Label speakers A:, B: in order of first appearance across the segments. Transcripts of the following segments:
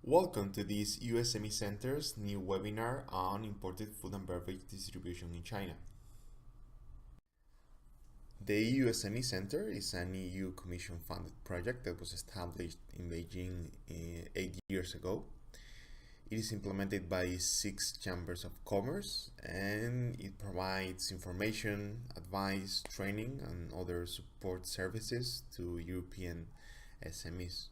A: Welcome to this EU SME Center's new webinar on imported food and beverage distribution in China. The EU SME Center is an EU Commission-funded project that was established in Beijing 8 years ago. It is implemented by 6 chambers of commerce, and it provides information, advice, training, and other support services to European SMEs.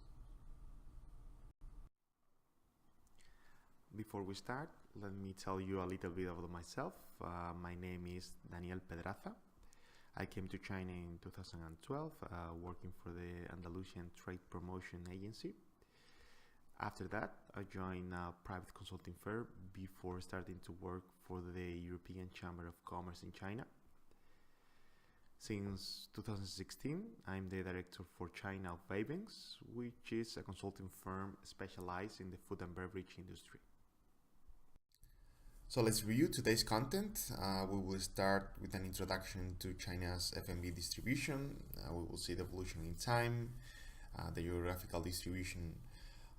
A: Before we start, let me tell you a little bit about myself. My name is Daniel Pedraza. I came to China in 2012, working for the Andalusian Trade Promotion Agency. After that, I joined a private consulting firm before starting to work for the European Chamber of Commerce in China. Since 2016, I'm the director for China of Beverage, which is a consulting firm specialized in the food and beverage industry. So let's review today's content. We will start with an introduction to China's F&B distribution. We will see the evolution in time, the geographical distribution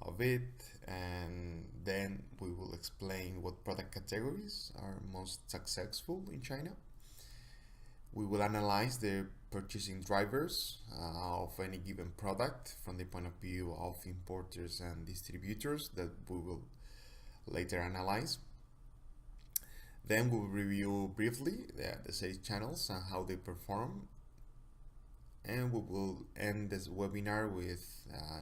A: of it, and then we will explain what product categories are most successful in China. We will analyze the purchasing drivers of any given product from the point of view of importers and distributors that we will later analyze. Then we'll review briefly the sales channels and how they perform, and we will end this webinar with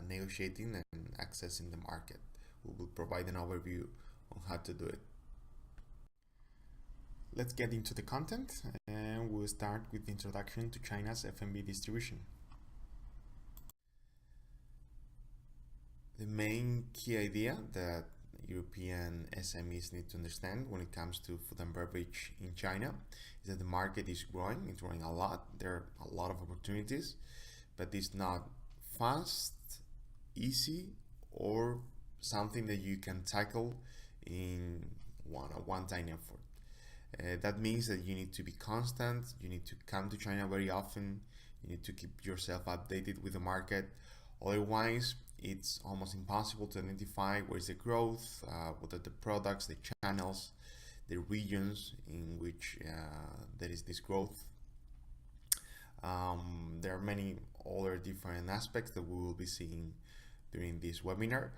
A: negotiating and accessing the market. We will provide an overview on how to do it. Let's get into the content, and we'll start with the introduction to China's F&B distribution. The main key idea that European SMEs need to understand when it comes to food and beverage in China is that the market is growing. It's growing a lot. There are a lot of opportunities, but it's not fast, easy, or something that you can tackle in one-time effort. That means that you need to be constant. You need to come to China very often. You need to keep yourself updated with the market. Otherwise, it's almost impossible to identify where is the growth, what are the products, the channels, the regions in which there is this growth. There are many other different aspects that we will be seeing during this webinar,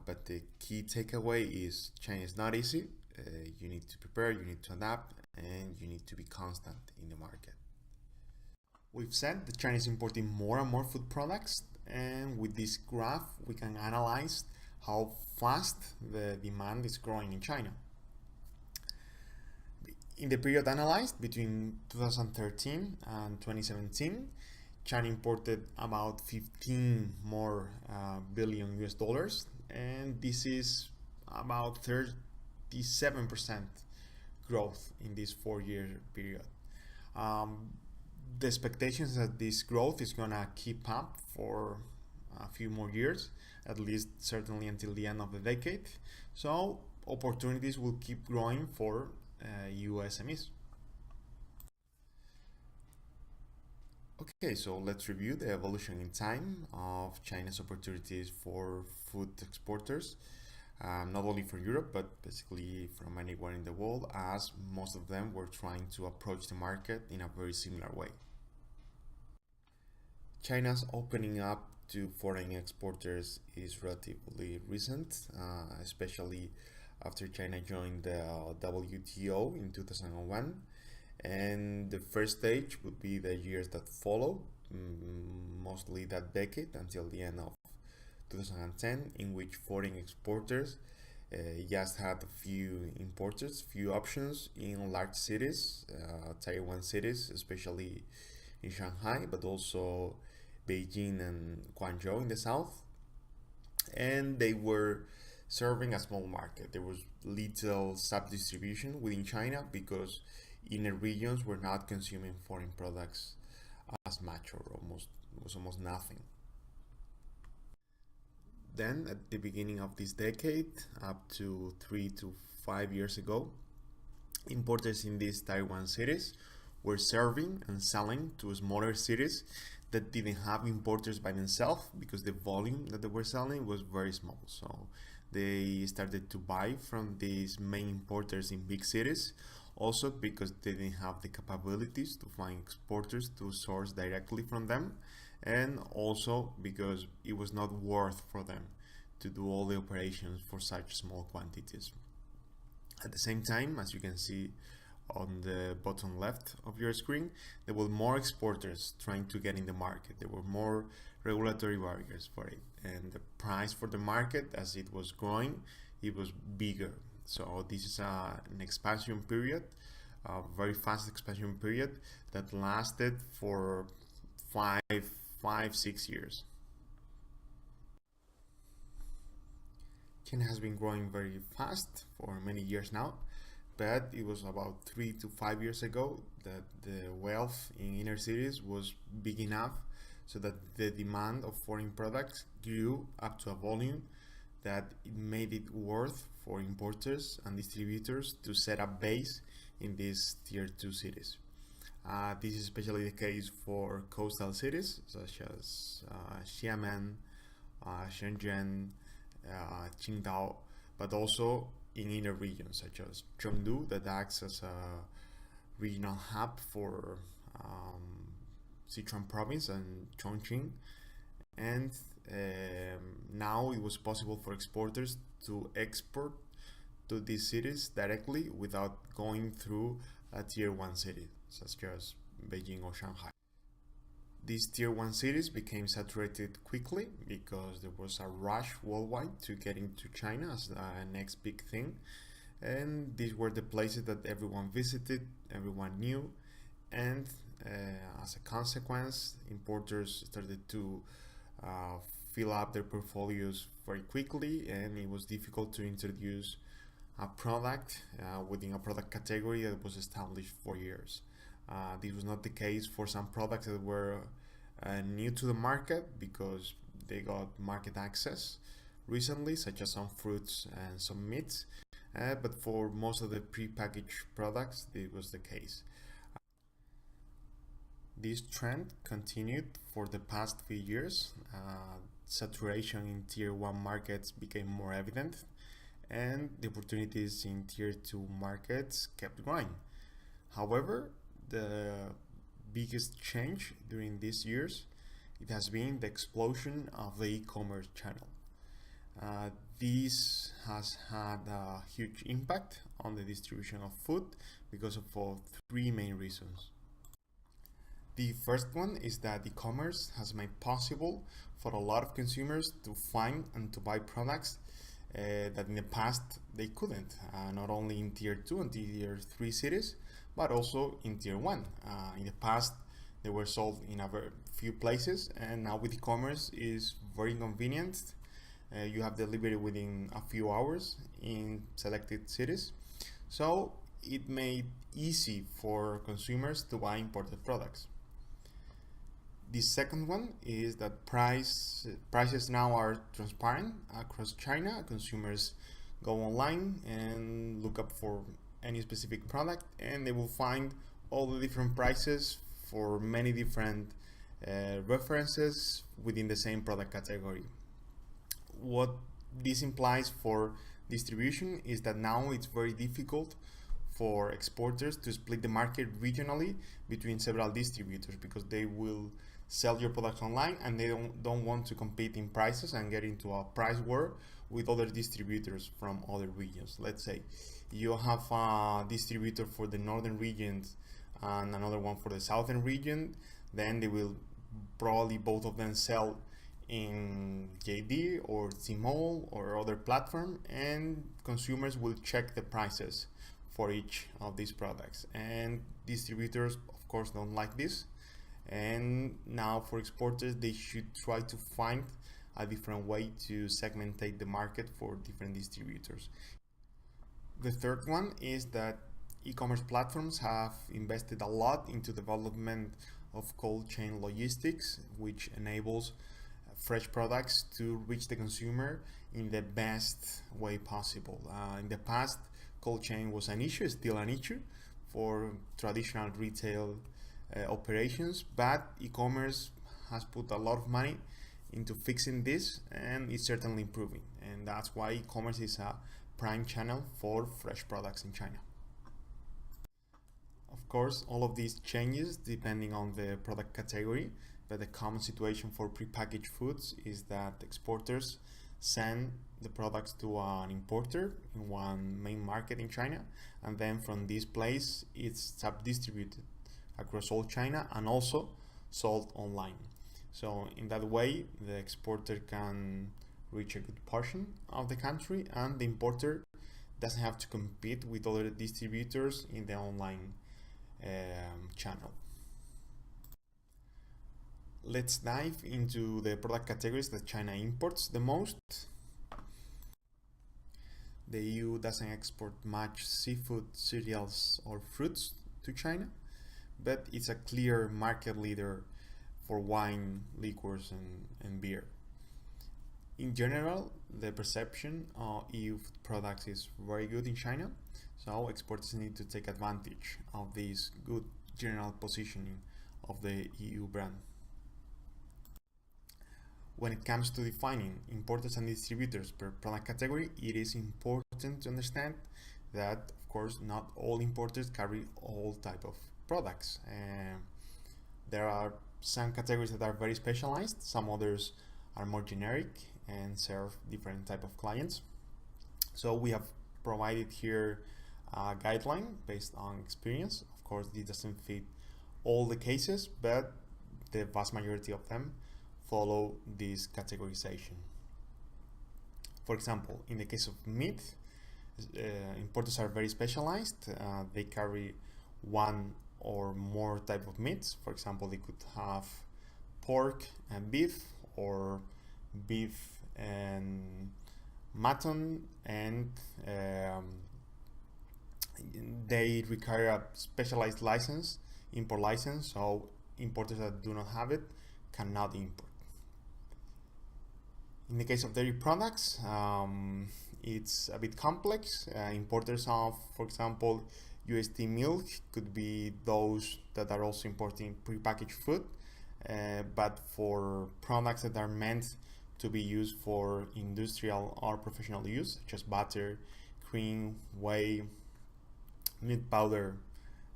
A: but the key takeaway is China is not easy. You need to prepare, you need to adapt, and you need to be constant in the market. We've said that China is importing more and more food products, and with this graph we can analyze how fast the demand is growing in China. In the period analyzed between 2013 and 2017, China imported about 15 more billion US dollars, and this is about 37% growth in this 4-year period. The expectations that this growth is gonna keep up for a few more years, at least certainly until the end of the decade. So opportunities will keep growing for EU SMEs. Okay, so let's review the evolution in time of China's opportunities for food exporters, not only for Europe, but basically from anywhere in the world, as most of them were trying to approach the market in a very similar way. China's opening up to foreign exporters is relatively recent, especially after China joined the WTO in 2001, and the first stage would be the years that follow, mostly that decade until the end of 2010, in which foreign exporters just had a few importers, few options in large cities, Tier 1 cities, especially in Shanghai, but also Beijing and Guangzhou in the south, and they were serving a small market. There was little sub-distribution within China because inner regions were not consuming foreign products as much, or almost nothing. Then at the beginning of this decade, up to 3 to 5 years ago, importers in these Tier 1 cities were serving and selling to smaller cities that didn't have importers by themselves because the volume that they were selling was very small. So they started to buy from these main importers in big cities, also because they didn't have the capabilities to find exporters to source directly from them, and also because it was not worth for them to do all the operations for such small quantities. At the same time, as you can see on the bottom left of your screen, there were more exporters trying to get in the market. There were more regulatory barriers for it, and the price for the market, as it was growing, it was bigger. So this is an expansion period, a very fast expansion period that lasted for 6 years. China has been growing very fast for many years now, but it was about 3 to 5 years ago that the wealth in inner cities was big enough so that the demand of foreign products grew up to a volume that it made it worth for importers and distributors to set up base in these tier 2 cities. This is especially the case for coastal cities such as Xiamen, Shenzhen, Qingdao, but also in inner regions such as Chengdu, that acts as a regional hub for Sichuan province and Chongqing. And now it was possible for exporters to export to these cities directly without going through a tier 1 city such as Beijing or Shanghai. These tier 1 cities became saturated quickly because there was a rush worldwide to get into China as the next big thing, and these were the places that everyone visited, everyone knew, and as a consequence, importers started to fill up their portfolios very quickly, and it was difficult to introduce a product within a product category that was established for years. This was not the case for some products that were new to the market because they got market access recently, such as some fruits and some meats, but for most of the pre-packaged products, this was the case. This trend continued for the past few years. Saturation in tier 1 markets became more evident, and the opportunities in tier 2 markets kept growing. However, the biggest change during these years, it has been the explosion of the e-commerce channel. This has had a huge impact on the distribution of food because of 3 main reasons. The first one is that e-commerce has made possible for a lot of consumers to find and to buy products that in the past they couldn't, not only in tier 2 and tier 3 cities, but also in tier 1. In the past, they were sold in a very few places, and now with e-commerce is very convenient. You have delivery within a few hours in selected cities, so it made easy for consumers to buy imported products. The second one is that prices now are transparent across China. Consumers go online and look up for any specific product, and they will find all the different prices for many different references within the same product category. What this implies for distribution is that now it's very difficult for exporters to split the market regionally between several distributors because they will sell your products online and they don't want to compete in prices and get into a price war with other distributors from other regions. Let's say you have a distributor for the northern region and another one for the southern region, then they will probably both of them sell in JD or Tmall or other platform, and consumers will check the prices for each of these products, and distributors of course don't like this, and now for exporters they should try to find a different way to segmentate the market for different distributors. The third one is that e-commerce platforms have invested a lot into development of cold chain logistics, which enables fresh products to reach the consumer in the best way possible. In the past, cold chain was an issue, still an issue for traditional retail operations, but e-commerce has put a lot of money into fixing this, and it's certainly improving, and that's why e-commerce is a prime channel for fresh products in China. Of course, all of these changes depending on the product category, but the common situation for prepackaged foods is that exporters send the products to an importer in one main market in China, and then from this place it's sub-distributed across all China and also sold online. So in that way, the exporter can reach a good portion of the country, and the importer doesn't have to compete with other distributors in the online channel. Let's dive into the product categories that China imports the most. The EU doesn't export much seafood, cereals, or fruits to China, but it's a clear market leader for wine, liquors, and beer. In general, the perception of EU food products is very good in China, so exporters need to take advantage of this good general positioning of the EU brand. When it comes to defining importers and distributors per product category, it is important to understand that, of course, not all importers carry all type of products. There are some categories that are very specialized, some others are more generic and serve different type of clients. So we have provided here a guideline based on experience. Of course, this doesn't fit all the cases, but the vast majority of them follow this categorization. For example, in the case of meat, importers are very specialized. They carry one or more type of meats. For example, they could have pork and beef, or beef and mutton, and they require a specialized license, import license, so importers that do not have it cannot import. In the case of dairy products, it's a bit complex. Importers of, for example, UST milk could be those that are also importing prepackaged food, but for products that are meant to be used for industrial or professional use, such as butter, cream, whey, milk powder,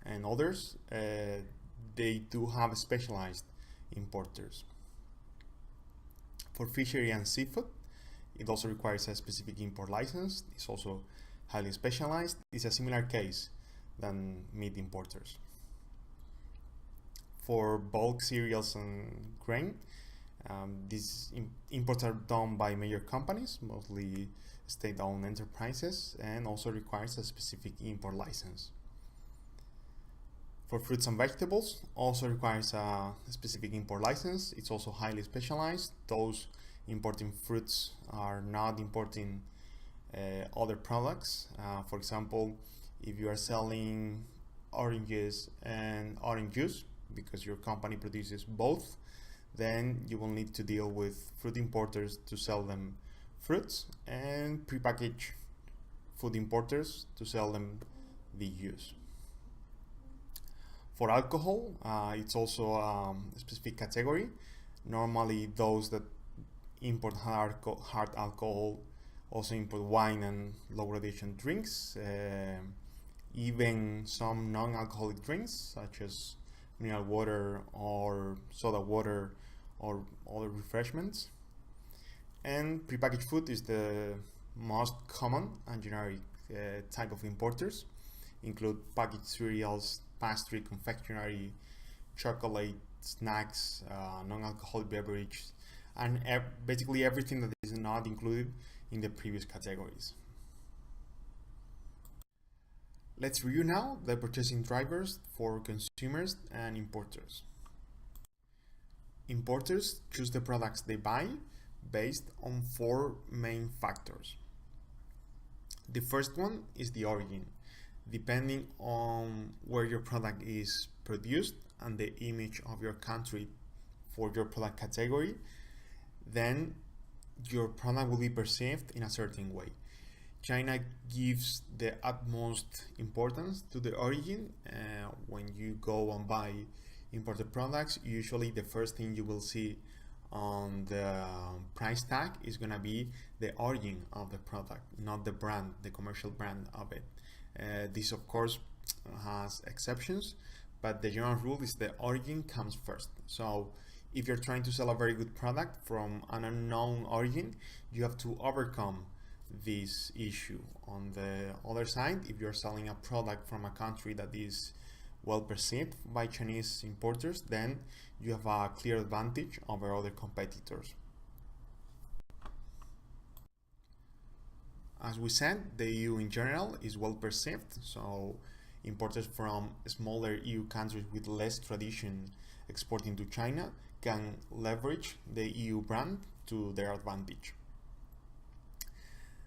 A: and others, they do have specialized importers. For fishery and seafood, it also requires a specific import license. It's also highly specialized. It's a similar case than meat importers. For bulk cereals and grain, these imports are done by major companies, mostly state-owned enterprises, and also requires a specific import license. For fruits and vegetables, also requires a specific import license. It's also highly specialized. Those importing fruits are not importing other products. For example, if you are selling oranges and orange juice, because your company produces both, then you will need to deal with fruit importers to sell them fruits, and prepackaged food importers to sell them the juice. For alcohol, it's also a specific category. Normally, those that import hard alcohol also import wine and low radiation drinks, even some non-alcoholic drinks such as mineral water or soda water or other refreshments. And prepackaged food is the most common and generic type of importers. Include packaged cereals, pastry, confectionery, chocolate, snacks, non-alcoholic beverage, and basically everything that is not included in the previous categories. Let's review now the purchasing drivers for consumers and importers. Importers choose the products they buy based on 4 main factors. The first one is the origin. Depending on where your product is produced and the image of your country for your product category, then your product will be perceived in a certain way. China gives the utmost importance to the origin. When you go and buy imported products, usually the first thing you will see on the price tag is going to be the origin of the product, not the brand, the commercial brand of it. This of course has exceptions, but the general rule is the origin comes first. So if you're trying to sell a very good product from an unknown origin, you have to overcome this issue. On the other side, if you're selling a product from a country that is well perceived by Chinese importers, then you have a clear advantage over other competitors. As we said, the EU in general is well perceived, so importers from smaller EU countries with less tradition exporting to China can leverage the EU brand to their advantage.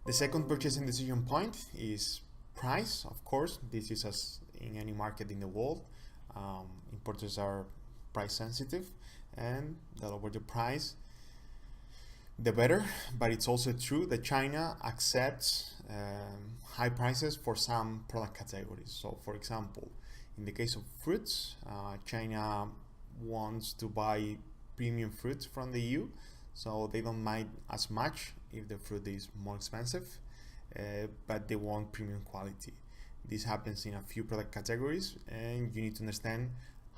A: The second purchasing decision point is price. Of course, this is as in any market in the world. Importers are price sensitive, and the lower the price, the better. But it's also true that China accepts high prices for some product categories. So, for example, in the case of fruits, China wants to buy premium fruits from the EU, so they don't mind as much if the fruit is more expensive, but they want premium quality. This happens in a few product categories, and you need to understand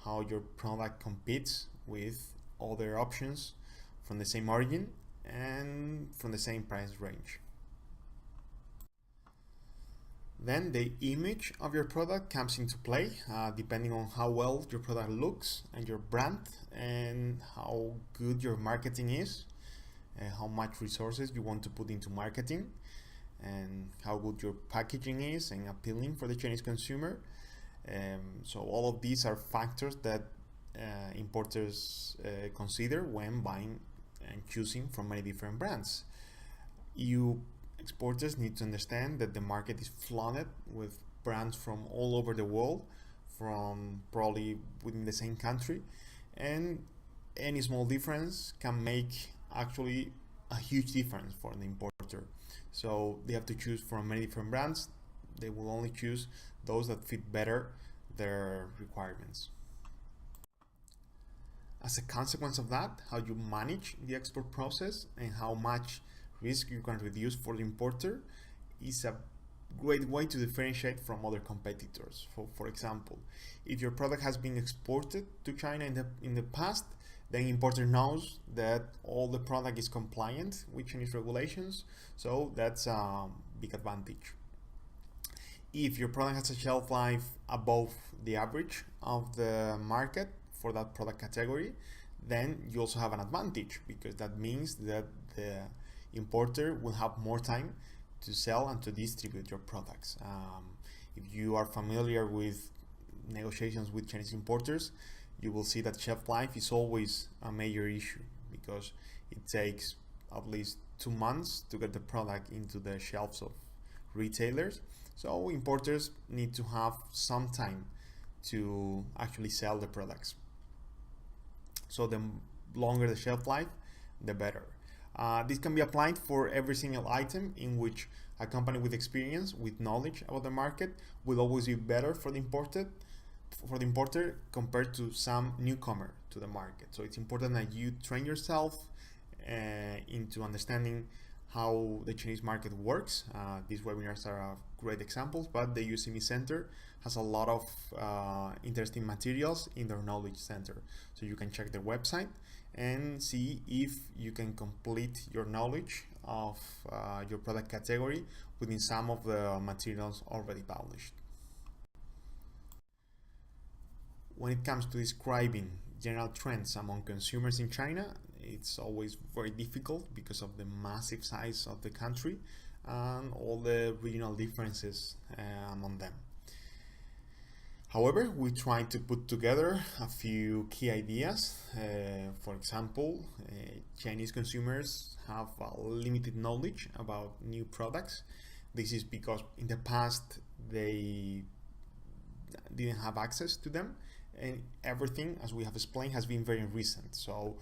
A: how your product competes with other options from the same origin and from the same price range. Then the image of your product comes into play, depending on how well your product looks and your brand and how good your marketing is, how much resources you want to put into marketing, and how good your packaging is and appealing for the Chinese consumer. So all of these are factors that importers consider when buying and choosing from many different brands. EU exporters need to understand that the market is flooded with brands from all over the world, from probably within the same country, and any small difference can make actually a huge difference for the importer. So they have to choose from many different brands. They will only choose those that fit better their requirements. As a consequence of that, how you manage the export process and how much risk you can reduce for the importer is a great way to differentiate from other competitors. For example, if your product has been exported to China in the past, then importer knows that all the product is compliant with Chinese regulations, so that's a big advantage. If your product has a shelf life above the average of the market for that product category, then you also have an advantage, because that means that the importer will have more time to sell and to distribute your products. If you are familiar with negotiations with Chinese importers, you will see that shelf life is always a major issue, because it takes at least 2 months to get the product into the shelves of retailers. So importers need to have some time to actually sell the products. So the longer the shelf life, the better. This can be applied for every single item in which a company with experience, with knowledge about the market, will always be better for the importer compared to some newcomer to the market. So it's important that you train yourself into understanding how the Chinese market works. These webinars are great examples, but the EU SME Center has a lot of interesting materials in their knowledge center. So you can check their website and see if you can complete your knowledge of your product category within some of the materials already published. When it comes to describing general trends among consumers in China, it's always very difficult because of the massive size of the country and all the regional differences among them. However, we try to put together a few key ideas. For example, Chinese consumers have a limited knowledge about new products. This is because in the past they didn't have access to them, and everything, as we have explained, has been very recent. So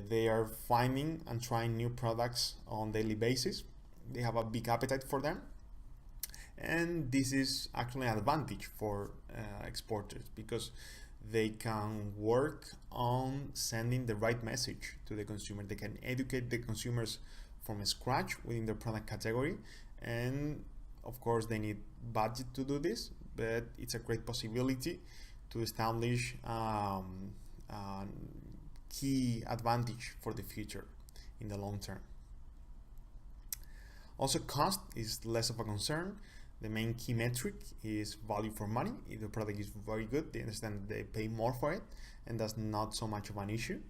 A: they are finding and trying new products on a daily basis. They have a big appetite for them, and this is actually an advantage for exporters, because they can work on sending the right message to the consumer. They can educate the consumers from scratch within their product category, and of course they need budget to do this, but it's a great possibility to establish key advantage for the future in the long term. Also, cost is less of a concern. The main key metric is value for money. If the product is very good, they understand that they pay more for it, and that's not so much of an issue.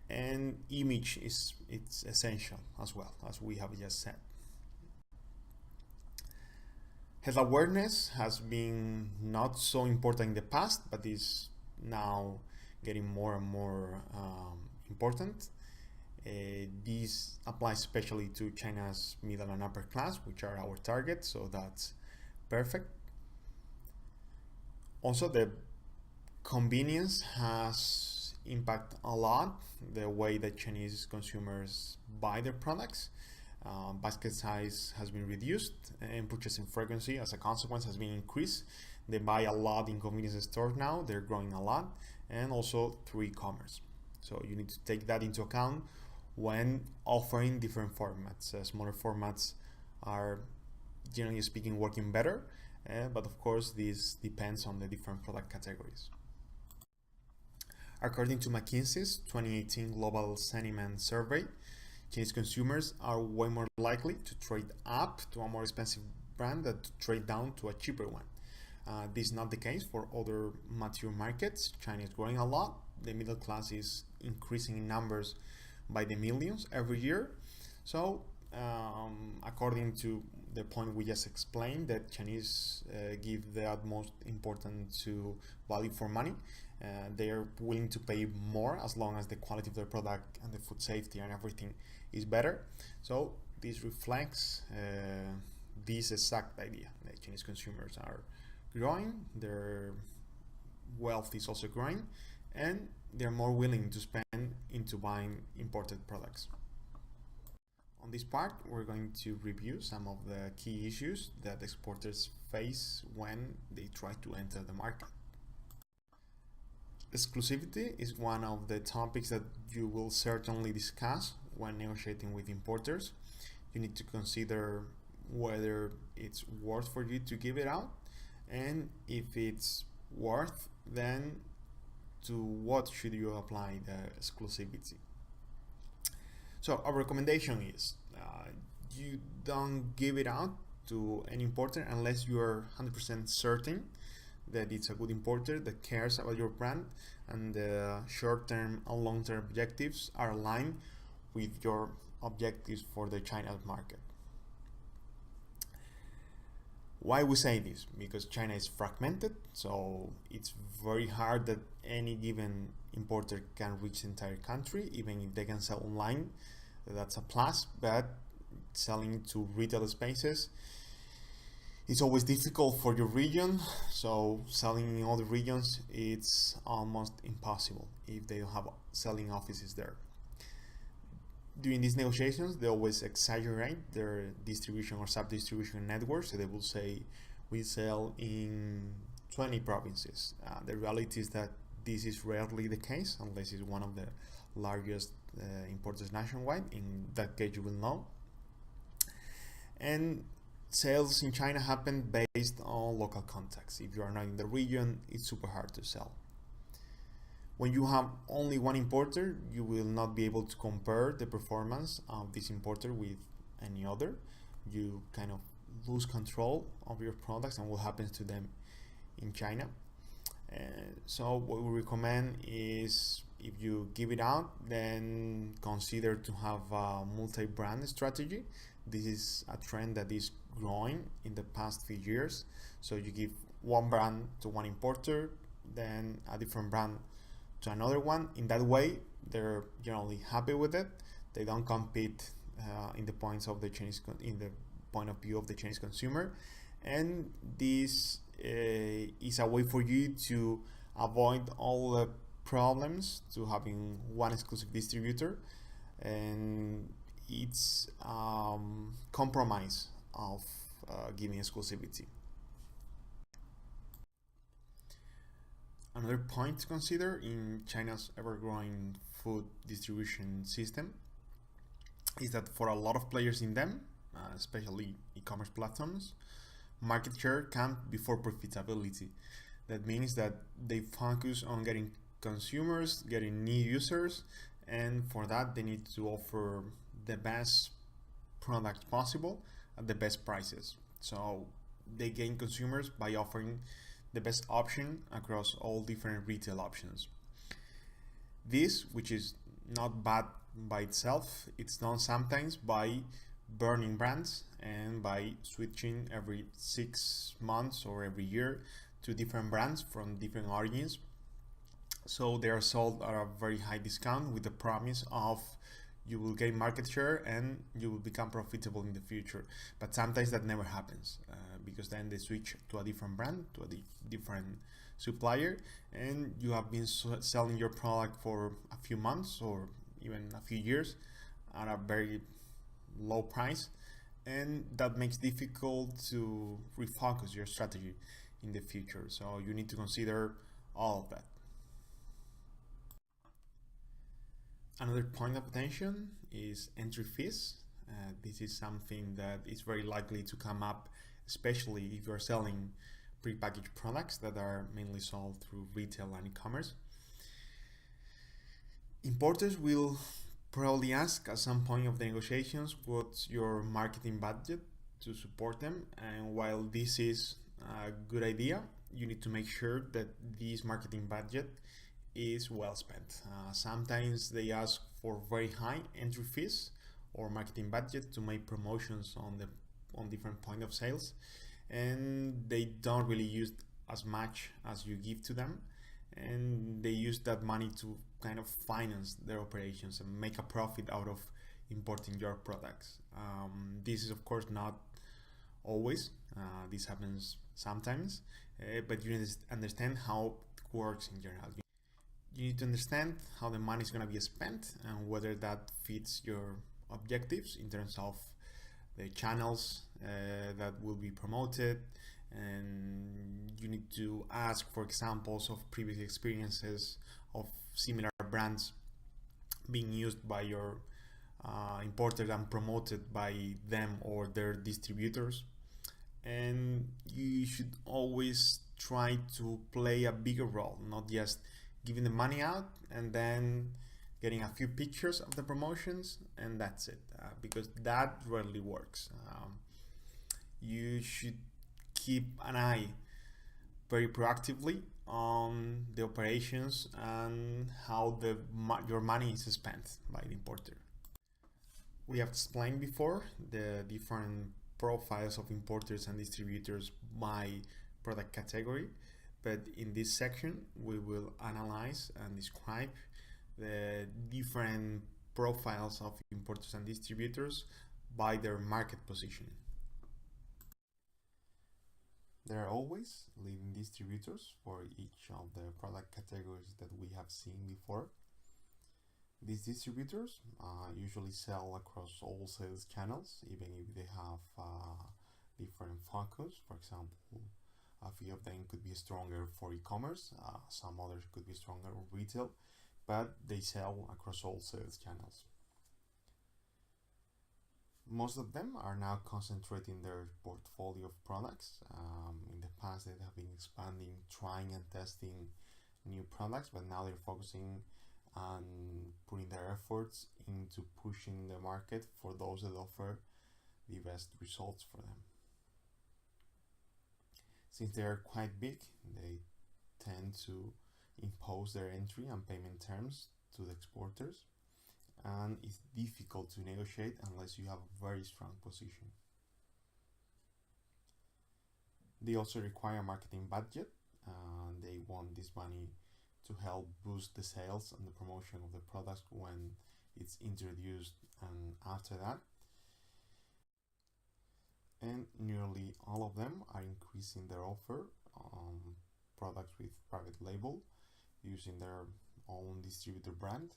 A: And image it's essential as well, as we have just said. Health awareness has been not so important in the past, but is now getting more and more important. This applies especially to China's middle and upper class, which are our target, so that's perfect. Also, the convenience has impacted a lot the way that Chinese consumers buy their products. Basket size has been reduced and purchasing frequency as a consequence has been increased. They buy a lot in convenience stores now, they're growing a lot, and also through e-commerce. So you need to take that into account when offering different formats. Smaller formats are, generally speaking, working better, but of course this depends on the different product categories. According to McKinsey's 2018 Global Sentiment Survey, Chinese consumers are way more likely to trade up to a more expensive brand than to trade down to a cheaper one. This is not the case for other mature markets. China is growing a lot. The middle class is increasing in numbers by the millions every year. So, according to the point we just explained, that Chinese give the utmost importance to value for money. They are willing to pay more as long as the quality of their product and the food safety and everything is better. So this reflects this exact idea that Chinese consumers are growing, their wealth is also growing, and they're more willing to spend into buying imported products. On this part, we're going to review some of the key issues that exporters face when they try to enter the market. Exclusivity is one of the topics that you will certainly discuss when negotiating with importers. You need to consider whether it's worth for you to give it out, and if it's worth, then to what should you apply the exclusivity. So our recommendation is you don't give it out to an importer unless you are 100% certain that it's a good importer that cares about your brand and the short-term and long-term objectives are aligned with your objectives for the China market. Why we say this? Because China is fragmented, so it's very hard that any given importer can reach the entire country, even if they can sell online. That's a plus, but selling to retail spaces, it's always difficult for your region, so selling in other regions, it's almost impossible if they don't have selling offices there. During these negotiations, they always exaggerate their distribution or sub-distribution networks. So they will say, we sell in 20 provinces. The reality is that this is rarely the case, unless it's one of the largest importers nationwide. In that case, you will know. And sales in China happen based on local contacts. If you are not in the region, it's super hard to sell. When you have only one importer, you will not be able to compare the performance of this importer with any other. You kind of lose control of your products and what happens to them in China. So what we recommend is, if you give it out, then consider to have a multi-brand strategy. This is a trend that is growing in the past few years. So you give one brand to one importer, then a different brand to another one. In that way, they're generally happy with it. They don't compete in the point of view of the Chinese consumer, and this is a way for you to avoid all the problems to having one exclusive distributor, and it's compromise of giving exclusivity. Another point to consider in China's ever-growing food distribution system is that for a lot of players in them, especially e-commerce platforms, market share comes before profitability. That means that they focus on getting consumers, getting new users, and for that they need to offer the best product possible at the best prices. So they gain consumers by offering the best option across all different retail options. This, which is not bad by itself, it's done sometimes by burning brands and by switching every 6 months or every year to different brands from different origins. So they are sold at a very high discount with the promise of you will gain market share and you will become profitable in the future. But sometimes that never happens because then they switch to a different brand, to a different supplier, and you have been selling your product for a few months or even a few years at a very low price, and that makes it difficult to refocus your strategy in the future. So you need to consider all of that. Another point of attention is entry fees. This is something that is very likely to come up, especially if you're selling prepackaged products that are mainly sold through retail and e-commerce. Importers will probably ask at some point of the negotiations what's your marketing budget to support them, and while this is a good idea, you need to make sure that this marketing budget is well spent. Sometimes they ask for very high entry fees or marketing budget to make promotions on different point of sales, and they don't really use as much as you give to them, and they use that money to kind of finance their operations and make a profit out of importing your products. This is of course not always. This happens sometimes, but you understand how it works in general. You need to understand how the money is going to be spent and whether that fits your objectives in terms of the channels that will be promoted, and you need to ask for examples of previous experiences of similar brands being used by your importers and promoted by them or their distributors. And you should always try to play a bigger role, not just giving the money out and then getting a few pictures of the promotions and that's it, because that rarely works. You should keep an eye very proactively on the operations and how your money is spent by the importer. We have explained before the different profiles of importers and distributors by product category, but in this section we will analyze and describe the different profiles of importers and distributors by their market positioning. There are always leading distributors for each of the product categories that we have seen before. These distributors usually sell across all sales channels, even if they have different focus. For example, a few of them could be stronger for e-commerce, some others could be stronger on retail, but they sell across all sales channels. Most of them are now concentrating their portfolio of products. In the past, they have been expanding, trying and testing new products, but now they're focusing on putting their efforts into pushing the market for those that offer the best results for them. Since they are quite big, they tend to impose their entry and payment terms to the exporters, and it's difficult to negotiate unless you have a very strong position. They also require a marketing budget. They want this money to help boost the sales and the promotion of the product when it's introduced and after that. And nearly all of them are increasing their offer on products with private label using their own distributor brand.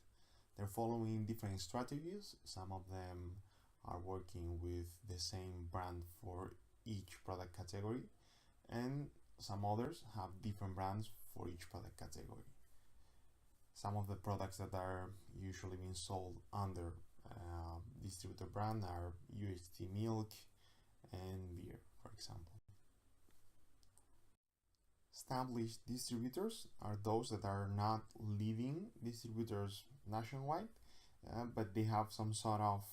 A: They're following different strategies. Some of them are working with the same brand for each product category, and some others have different brands for each product category. Some of the products that are usually being sold under distributor brand are UHT milk and beer, for example. Established distributors are those that are not leading distributors nationwide, but they have some sort of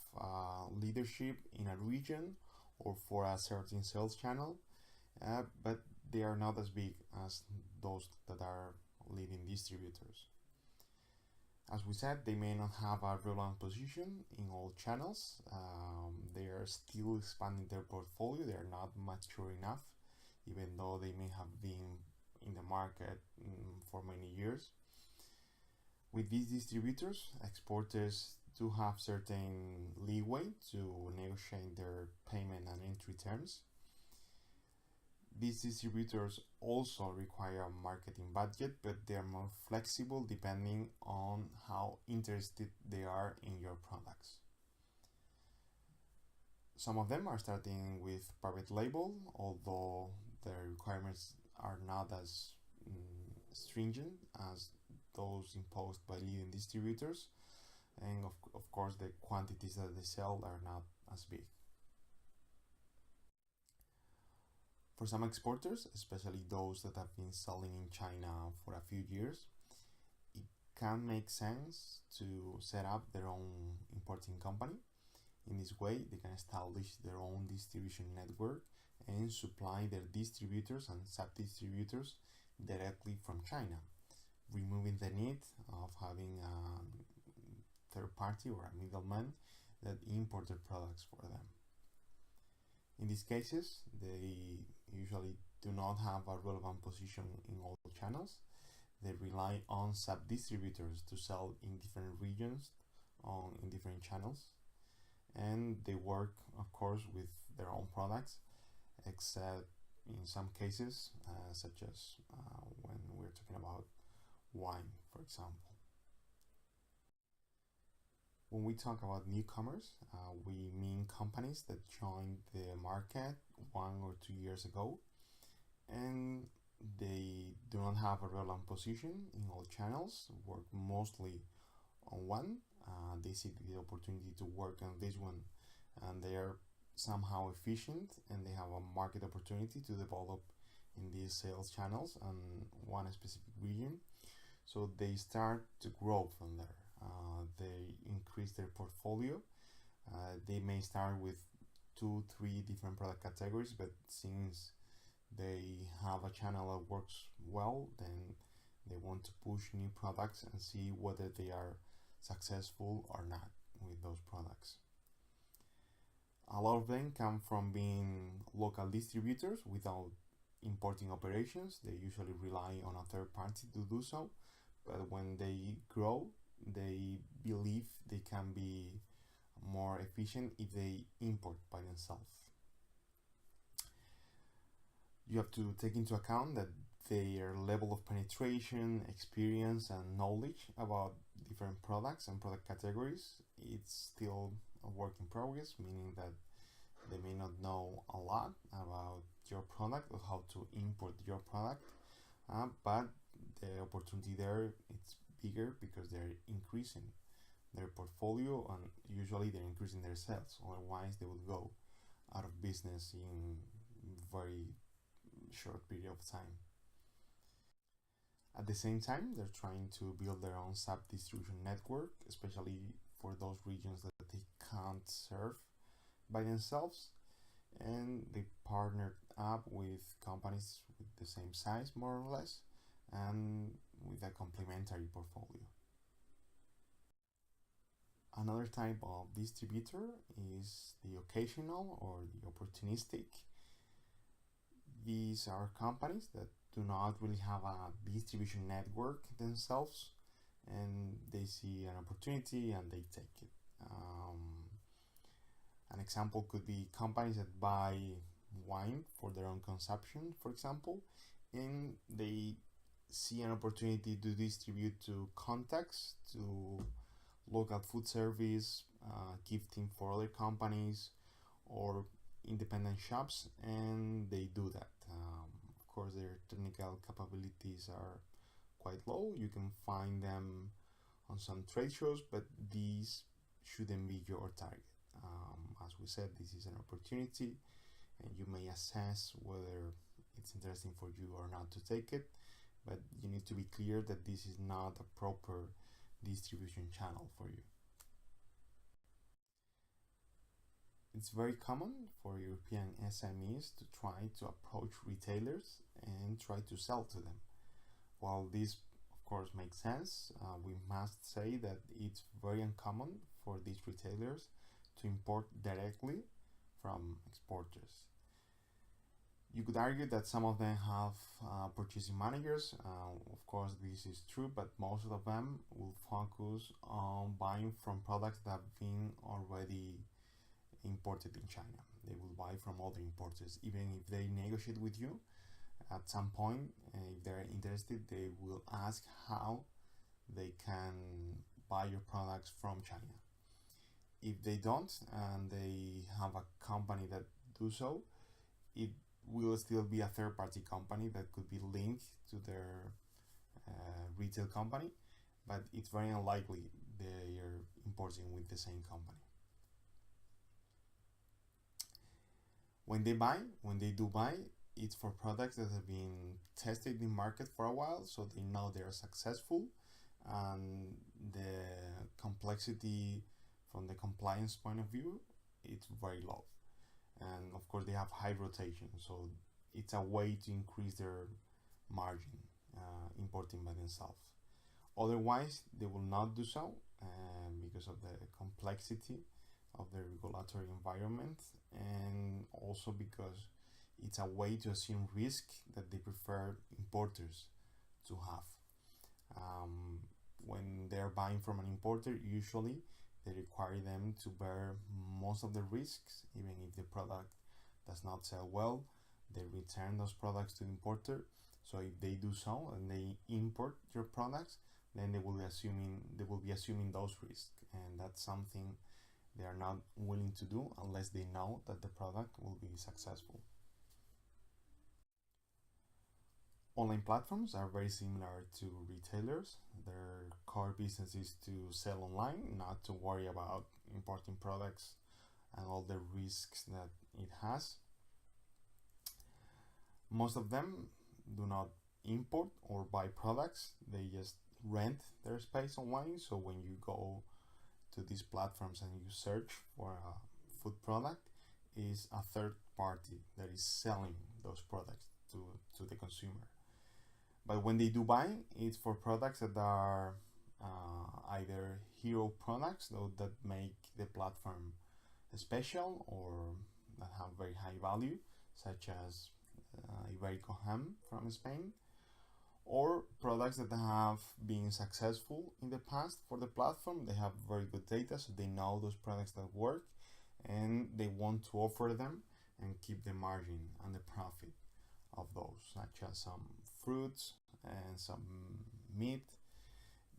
A: leadership in a region or for a certain sales channel, but they are not as big as those that are leading distributors. As we said, they may not have a relevant position in all channels. They are still expanding their portfolio. They are not mature enough, even though they may have been in the market for many years. With these distributors, exporters do have certain leeway to negotiate their payment and entry terms. These distributors also require a marketing budget, but they are more flexible depending on how interested they are in your products. Some of them are starting with private label, although their requirements are not as stringent as those imposed by leading distributors, and of course the quantities that they sell are not as big. For some exporters, especially those that have been selling in China for a few years, it can make sense to set up their own importing company. In this way, they can establish their own distribution network and supply their distributors and sub-distributors directly from China, removing the need of having a third party or a middleman that import their products for them. In these cases, they usually do not have a relevant position in all channels. They rely on sub-distributors to sell in different regions, in different channels, and they work, of course, with their own products, except in some cases, such as when we're talking about wine, for example. When we talk about newcomers, we mean companies that joined the market 1 or 2 years ago, and they do not have a relevant position in all channels, work mostly on one. They see the opportunity to work on this one, and they are somehow efficient, and they have a market opportunity to develop in these sales channels on one specific region. So they start to grow from there. They increase their portfolio. They may start with 2-3 different product categories, but since they have a channel that works well, then they want to push new products and see whether they are successful or not with those products. A lot of them come from being local distributors without importing operations. They usually rely on a third party to do so, but when they grow, they believe they can be more efficient if they import by themselves. You have to take into account that their level of penetration, experience, and knowledge about different products and product categories, it's still a work in progress, meaning that they may not know a lot about your product or how to import your product, but the opportunity there it's bigger because they're increasing their portfolio and usually they're increasing their sales. Otherwise, they would go out of business in very short period of time. At the same time, they're trying to build their own sub-distribution network, especially for those regions that they can't serve by themselves, and they partnered up with companies with the same size, more or less, and with a complementary portfolio. Another type of distributor is the occasional or the opportunistic. These are companies that do not really have a distribution network themselves, and they see an opportunity and they take it. An example could be companies that buy wine for their own consumption, for example, and they see an opportunity to distribute to contacts, to local food service, gifting for other companies, or independent shops, and they do that. Of course, their technical capabilities are quite low. You can find them on some trade shows, but these shouldn't be your target. As we said, this is an opportunity, and you may assess whether it's interesting for you or not to take it, but you need to be clear that this is not a proper distribution channel for you. It's very common for European SMEs to try to approach retailers and try to sell to them. While this of course makes sense, we must say that it's very uncommon for these retailers to import directly from exporters. You could argue that some of them have purchasing managers. Of course, this is true, but most of them will focus on buying from products that have been already imported in China. They will buy from other importers, even if they negotiate with you. At some point, if they're interested, they will ask how they can buy your products from China. If they don't, and they have a company that do so, it will still be a third-party company that could be linked to their retail company, but it's very unlikely they are importing with the same company. When they do buy, it's for products that have been tested in market for a while, so they know they are successful, and the complexity from the compliance point of view, it's very low. And of course they have high rotation, so it's a way to increase their margin importing by themselves. Otherwise they will not do so because of the complexity of the regulatory environment, and also because it's a way to assume risk that they prefer importers to have. When they're buying from an importer, usually they require them to bear most of the risks. Even if the product does not sell well, they return those products to the importer. So if they do so and they import your products, then they will be assuming those risks, and that's something they are not willing to do unless they know that the product will be successful. Online platforms are very similar to retailers. Their core business is to sell online, not to worry about importing products and all the risks that it has. Most of them do not import or buy products, they just rent their space online. So when you go to these platforms and you search for a food product, is a third party that is selling those products to the consumer. But when they do buy, it's for products that are either hero products that make the platform special or that have very high value, such as Iberico ham from Spain, or products that have been successful in the past for the platform. They have very good data, so they know those products that work, and they want to offer them and keep the margin and the profit of those, such as some fruits and some meat.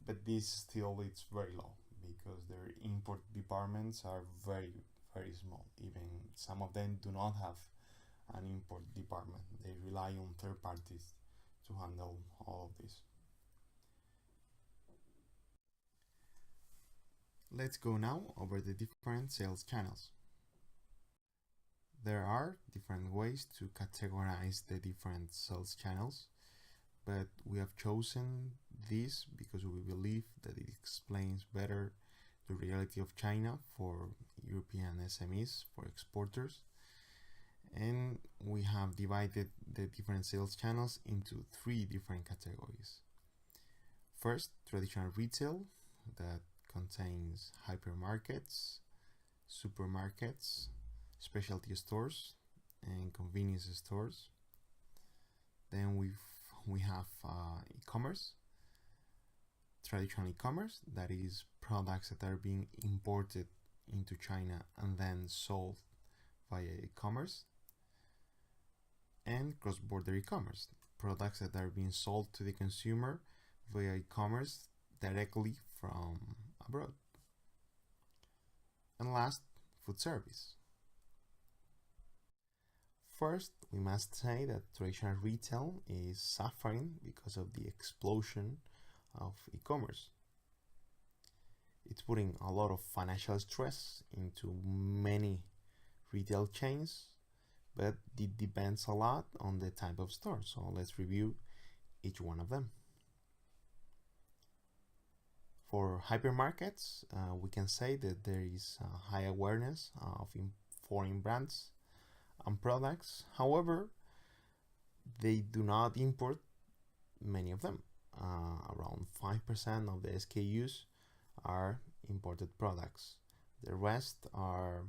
A: But this still, it's very low because their import departments are very, very small. Even some of them do not have an import department. They rely on third parties to handle all of this. Let's go now over the different sales channels. There are different ways to categorize the different sales channels, but we have chosen this because we believe that it explains better the reality of China for European SMEs, for exporters. And we have divided the different sales channels into 3 different categories. First, traditional retail, that contains hypermarkets, supermarkets, specialty stores, and convenience stores. Then we have e-commerce, traditional e-commerce, that is products that are being imported into China and then sold via e-commerce. And cross-border e-commerce, products that are being sold to the consumer via e-commerce directly from abroad. And last, food service. First, we must say that traditional retail is suffering because of the explosion of e-commerce. It's putting a lot of financial stress into many retail chains, but it depends a lot on the type of store. So let's review each one of them. For hypermarkets, we can say that there is a high awareness of foreign brands and products. However, they do not import many of them. Around 5% of the SKUs are imported products. The rest are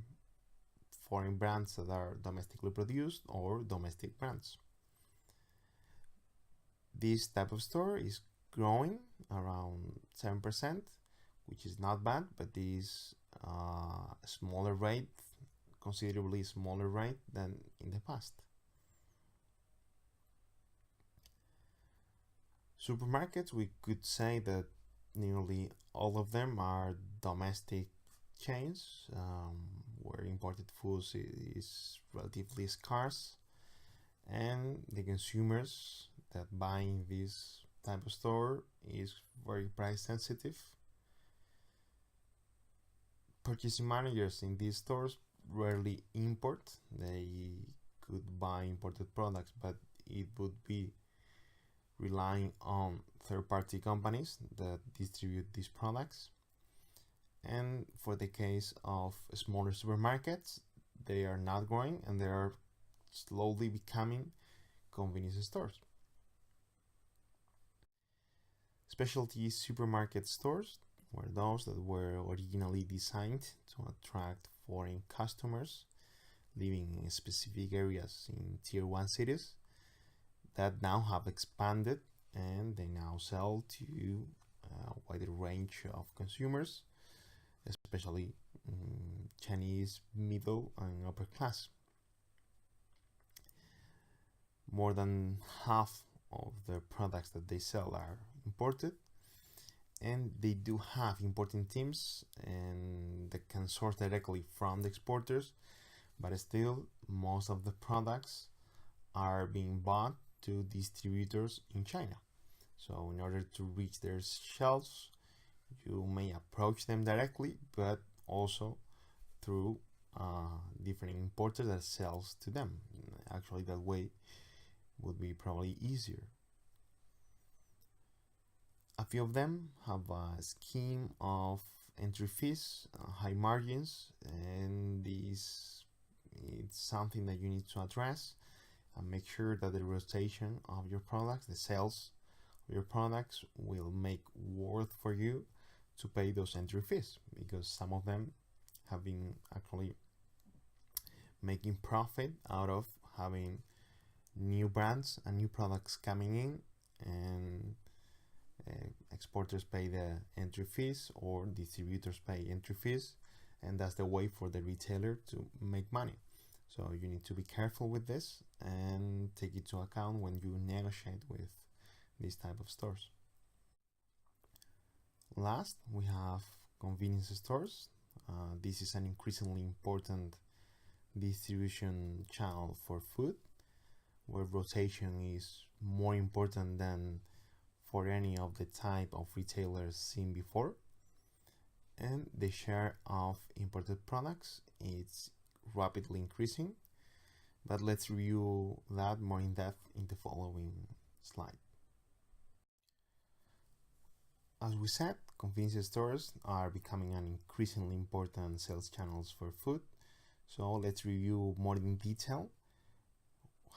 A: foreign brands that are domestically produced or domestic brands. This type of store is growing around 7%, which is not bad, but is a smaller rate, considerably smaller rate than in the past. Supermarkets, we could say that nearly all of them are domestic chains where imported foods is relatively scarce, and the consumers that buy in this type of store is very price sensitive. Purchasing managers in these stores rarely import. They could buy imported products, but it would be relying on third-party companies that distribute these products. And for the case of smaller supermarkets, they are not growing and they are slowly becoming convenience stores. Specialty supermarket stores were those that were originally designed to attract foreign customers living in specific areas in Tier 1 cities that now have expanded and they now sell to a wider range of consumers, especially Chinese middle and upper class. More than half of the products that they sell are imported, and they do have importing teams and that can source directly from the exporters, but still most of the products are being bought to distributors in China. So in order to reach their shelves, you may approach them directly, but also through different importers that sells to them. Actually, that way would be probably easier. A few of them have a scheme of entry fees, high margins, and this it's something that you need to address and make sure that the rotation of your products, the sales of your products, will make worth for you to pay those entry fees, because some of them have been actually making profit out of having new brands and new products coming in, and exporters pay the entry fees or distributors pay entry fees, and that's the way for the retailer to make money. So you need to be careful with this and take it into account when you negotiate with these type of stores. Last, we have convenience stores. This is an increasingly important distribution channel for food, where rotation is more important than for any of the type of retailers seen before. And the share of imported products is rapidly increasing, but let's review that more in depth in the following slide. As we said, convenience stores are becoming an increasingly important sales channels for food. So let's review more in detail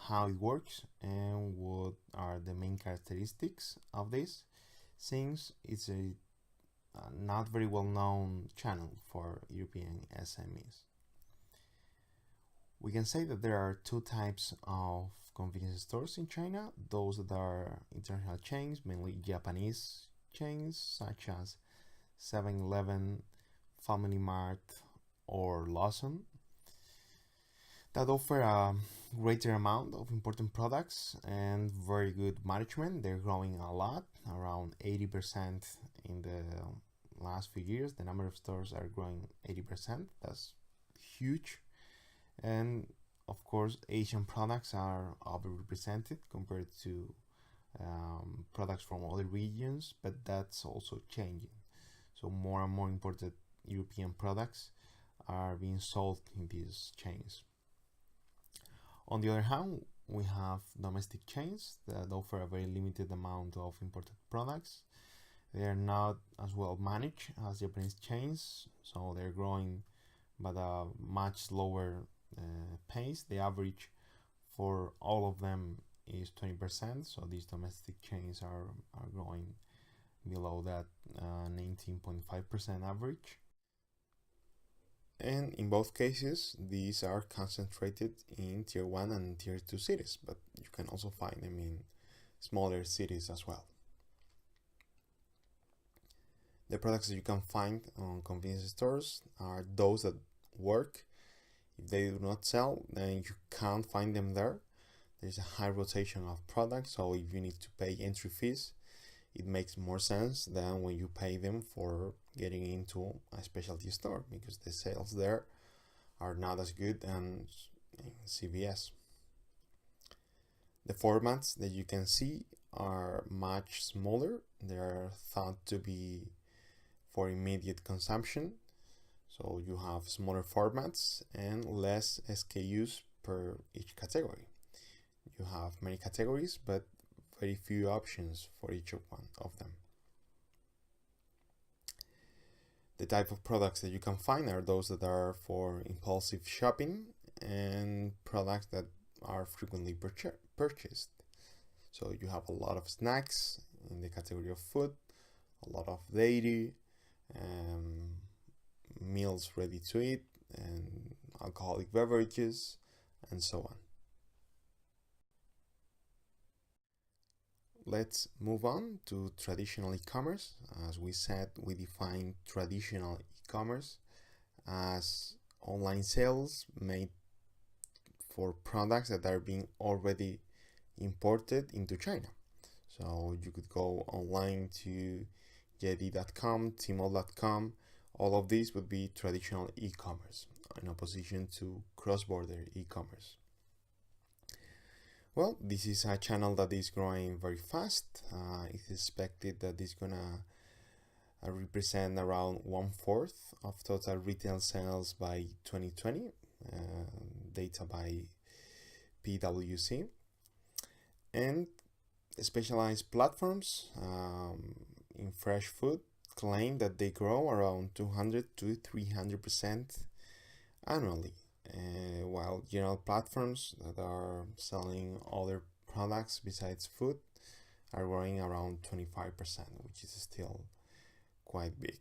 A: how it works and what are the main characteristics of this, since it's a not very well known channel for European SMEs. We can say that there are two types of convenience stores in China: those that are international chains, mainly Japanese chains such as 7-Eleven, Family Mart, or Lawson, that offer a greater amount of important products and very good management. They're growing a lot, around 80% in the last few years. The number of stores are growing 80%. That's huge. And of Of course, Asian products are overrepresented compared to products from other regions, but that's also changing. So more and more imported European products are being sold in these chains. On the other hand, we have domestic chains that offer a very limited amount of imported products. They are not as well managed as Japanese chains, so they're growing but a much slower pace. The average for all of them is 20%, so these domestic chains are growing below that 19.5% average. And in both cases, these are concentrated in tier 1 and tier 2 cities, but you can also find them in smaller cities as well. The products that you can find on convenience stores are those that work. If they do not sell, then you can't find them there. There's a high rotation of products, so if you need to pay entry fees, it makes more sense than when you pay them for getting into a specialty store, because the sales there are not as good as in CVS. The formats that you can see are much smaller. They are thought to be for immediate consumption, so you have smaller formats and less SKUs per each category. You have many categories, but very few options for each one of them. The type of products that you can find are those that are for impulsive shopping and products that are frequently purchased. So you have a lot of snacks in the category of food, a lot of dairy, meals ready to eat, and alcoholic beverages, and so on. Let's move on to traditional e-commerce. As we said, we define traditional e-commerce as online sales made for products that are being already imported into China. So you could go online to JD.com, Tmall.com. All of these would be traditional e-commerce in opposition to cross-border e-commerce. Well, this is a channel that is growing very fast. It's expected that it's gonna represent around 1/4 of total retail sales by 2020, data by PwC. And specialized platforms in fresh food claim that they grow around 200 to 300% annually. While general platforms that are selling other products besides food are growing around 25%, which is still quite big.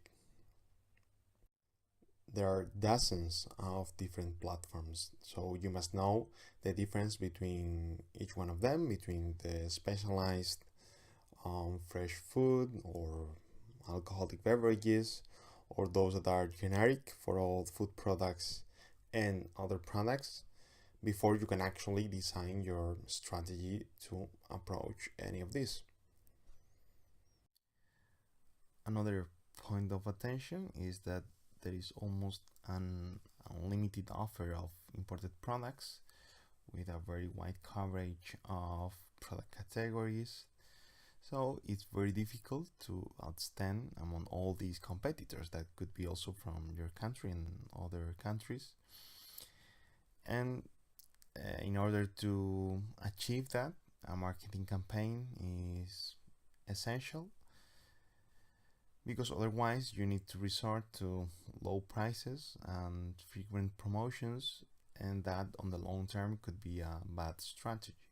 A: There are dozens of different platforms, so you must know the difference between each one of them, between the specialized fresh food or alcoholic beverages, or those that are generic for all food products and other products, before you can actually design your strategy to approach any of these. Another point of attention is that there is almost an unlimited offer of imported products with a very wide coverage of product categories. So it's very difficult to outstand among all these competitors that could be also from your country and other countries. And in order to achieve that, a marketing campaign is essential, because otherwise you need to resort to low prices and frequent promotions, and that on the long term could be a bad strategy.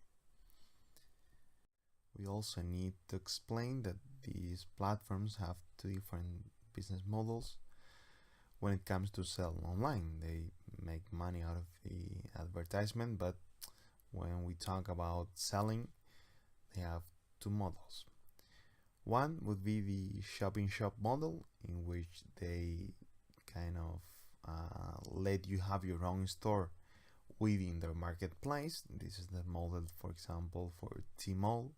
A: We also need to explain that these platforms have two different business models. When it comes to sell online, they make money out of the advertisement, but when we talk about selling, they have two models. One would be the shop-in-shop model, in which they kind of let you have your own store within their marketplace. This is the model, for example, for Tmall,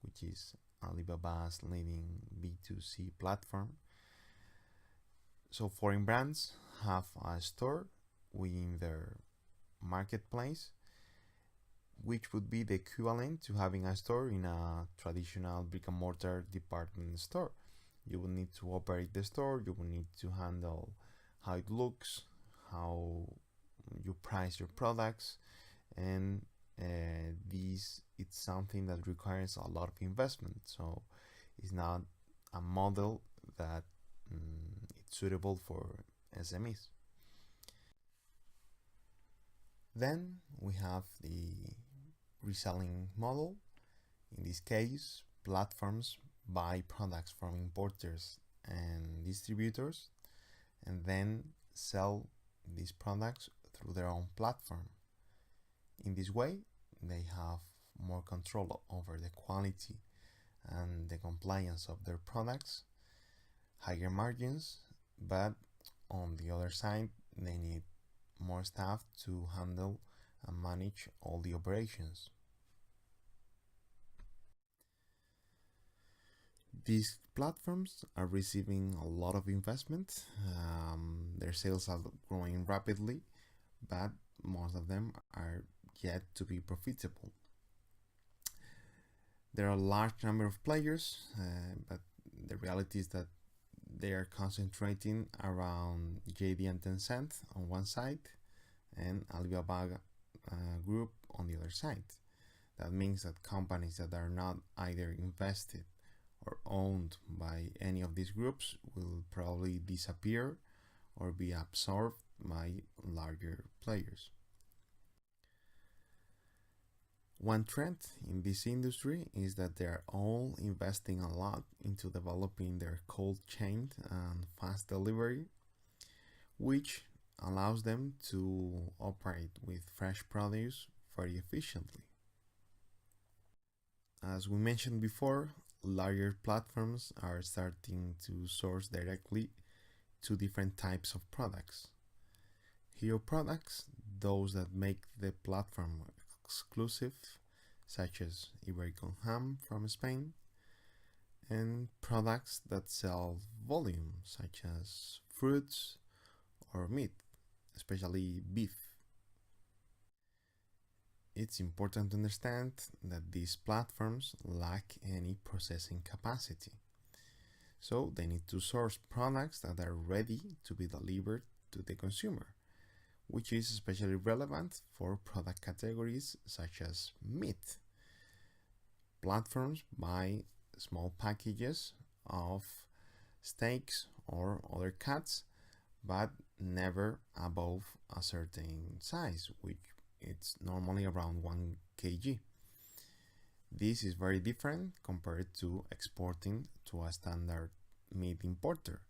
A: which is Alibaba's leading B2C platform. So foreign brands have a store within their marketplace, which would be the equivalent to having a store in a traditional brick and mortar department store. You will need to operate the store, you will need to handle how it looks, how you price your products, and this it's something that requires a lot of investment. So it's not a model that it's suitable for SMEs. Then we have the reselling model. In this case, platforms buy products from importers and distributors and then sell these products through their own platform. In this way, they have more control over the quality and the compliance of their products, higher margins, but on the other side, they need more staff to handle and manage all the operations. These platforms are receiving a lot of investment. Their sales are growing rapidly, but most of them are yet to be profitable. There are a large number of players, but the reality is that they are concentrating around JD and Tencent on one side and Alibaba Group on the other side. That means that companies that are not either invested or owned by any of these groups will probably disappear or be absorbed by larger players. One trend in this industry is that they are all investing a lot into developing their cold chain and fast delivery, which allows them to operate with fresh produce very efficiently. As we mentioned before, larger platforms are starting to source directly two different types of products. Hero products, those that make the platform exclusive, such as Iberican ham from Spain, and products that sell volume, such as fruits or meat, especially beef. It's important to understand that these platforms lack any processing capacity. So they need to source products that are ready to be delivered to the consumer, which is especially relevant for product categories such as meat. Platforms buy small packages of steaks or other cuts, but never above a certain size, which it's normally around 1 kg. This is very different compared to exporting to a standard meat importer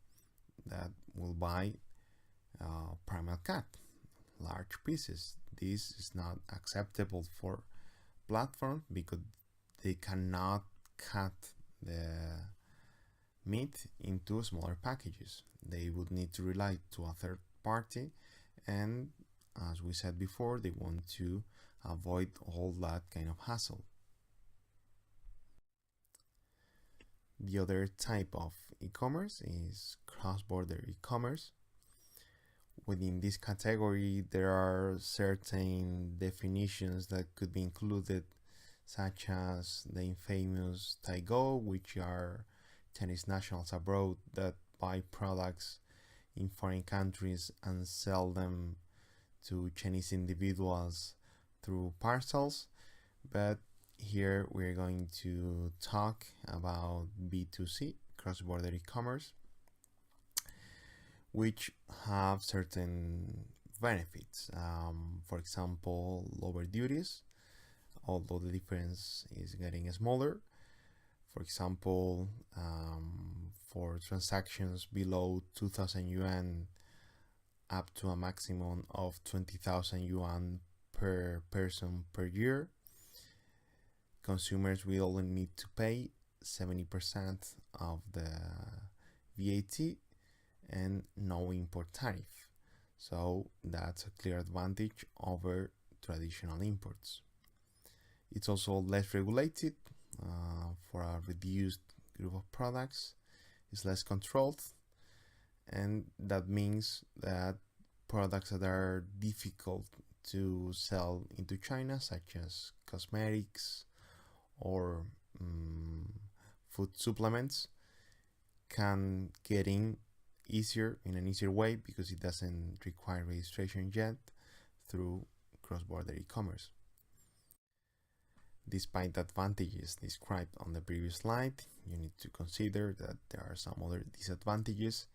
A: that will buy primal cut, large pieces. This is not acceptable for platforms because they cannot cut the meat into smaller packages. They would need to rely to a third party, and as we said before, they want to avoid all that kind of hassle. The other type of e-commerce is cross-border e-commerce. Within this category, there are certain definitions that could be included, such as the infamous Taigo, which are Chinese nationals abroad that buy products in foreign countries and sell them to Chinese individuals through parcels. But here we're going to talk about B2C, cross-border e-commerce, which have certain benefits. For example, lower duties, although the difference is getting smaller. For example, for transactions below 2,000 yuan up to a maximum of 20,000 yuan per person per year, consumers will only need to pay 70% of the VAT and no import tariff. So that's a clear advantage over traditional imports. It's also less regulated for a reduced group of products. It's less controlled, and that means that products that are difficult to sell into China, such as cosmetics, or food supplements can get in in an easier way because it doesn't require registration yet through cross-border e-commerce. Despite the advantages described on the previous slide, you need to consider that there are some other disadvantages,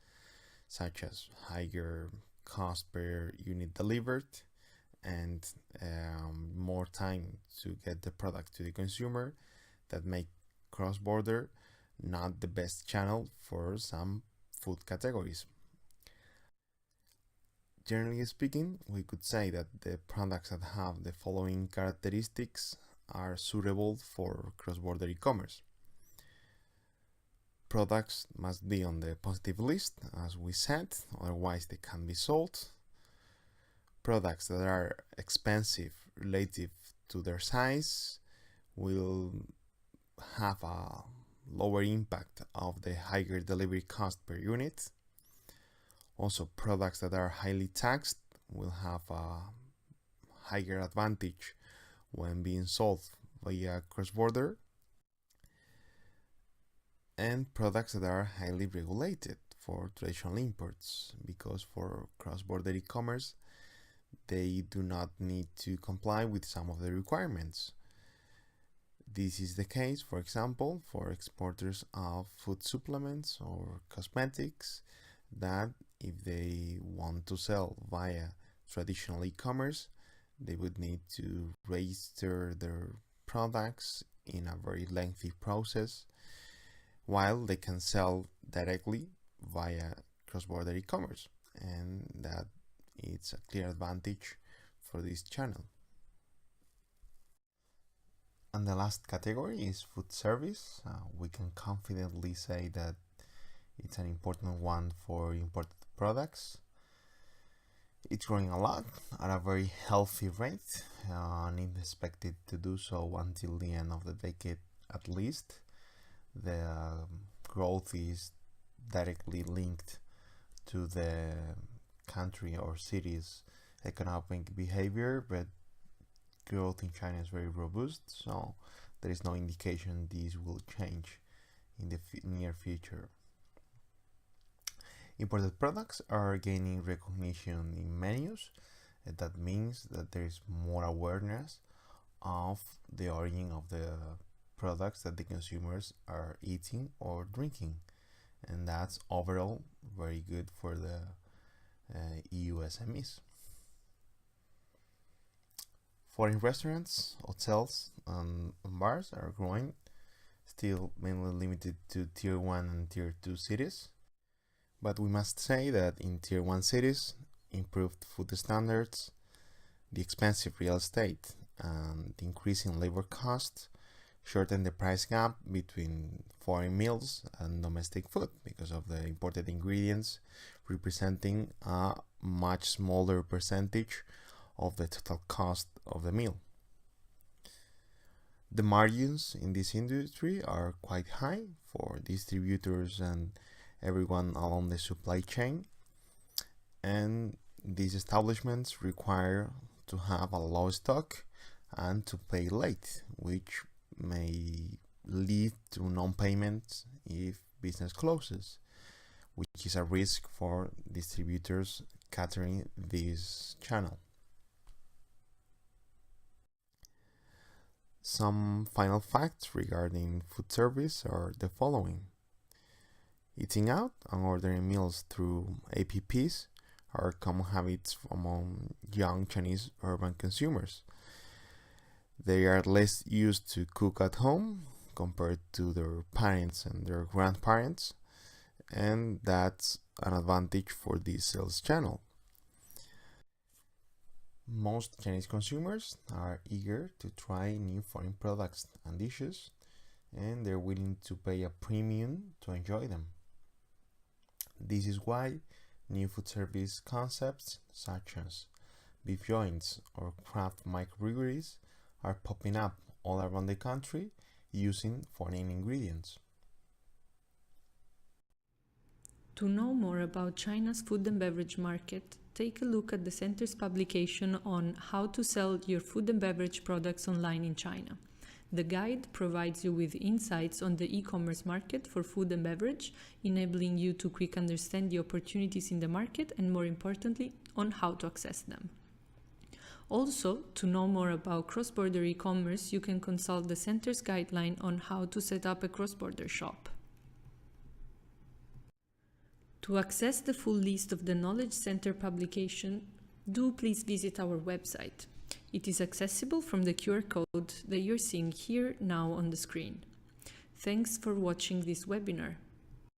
A: such as higher cost per unit delivered and more time to get the product to the consumer, that make cross-border not the best channel for some food categories. Generally speaking, we could say that the products that have the following characteristics are suitable for cross-border e-commerce. Products must be on the positive list, as we said, otherwise they can't be sold. Products that are expensive relative to their size will have a lower impact of the higher delivery cost per unit. Also, products that are highly taxed will have a higher advantage when being sold via cross-border, and products that are highly regulated for traditional imports, because for cross-border e-commerce they do not need to comply with some of the requirements. This is the case, for example, for exporters of food supplements or cosmetics, that if they want to sell via traditional e-commerce, they would need to register their products in a very lengthy process, while they can sell directly via cross-border e-commerce, and that it's a clear advantage for this channel. And the last category is food service. We can confidently say that it's an important one for imported products. It's growing a lot at a very healthy rate, and is expected to do so until the end of the decade at least. The growth is directly linked to the country or city's economic behavior, but growth in China is very robust, so there is no indication this will change in the near future. Imported products are gaining recognition in menus. That means that there is more awareness of the origin of the products that the consumers are eating or drinking, and that's overall very good for the EU SMEs. Foreign restaurants, hotels, and bars are growing, still mainly limited to Tier 1 and Tier 2 cities. But we must say that in Tier 1 cities, improved food standards, the expensive real estate, and the increasing labor costs shorten the price gap between foreign meals and domestic food because of the imported ingredients representing a much smaller percentage of the total cost of the meal. The margins in this industry are quite high for distributors and everyone along the supply chain, and these establishments require to have a low stock and to pay late, which may lead to non-payment if business closes, which is a risk for distributors catering this channel. Some final facts regarding food service are the following. Eating out and ordering meals through apps are common habits among young Chinese urban consumers. They are less used to cook at home compared to their parents and their grandparents, and that's an advantage for this sales channel. Most Chinese consumers are eager to try new foreign products and dishes, and they're willing to pay a premium to enjoy them. This is why new food service concepts such as beef joints or craft microbreweries are popping up all around the country using foreign ingredients.
B: To know more about China's food and beverage market, take a look at the Center's publication on how to sell your food and beverage products online in China. The guide provides you with insights on the e-commerce market for food and beverage, enabling you to quickly understand the opportunities in the market and, more importantly, on how to access them. Also, to know more about cross-border e-commerce, you can consult the Center's guideline on how to set up a cross-border shop. To access the full list of the Knowledge Center publication, do please visit our website. It is accessible from the QR code that you're seeing here now on the screen. Thanks for watching this webinar.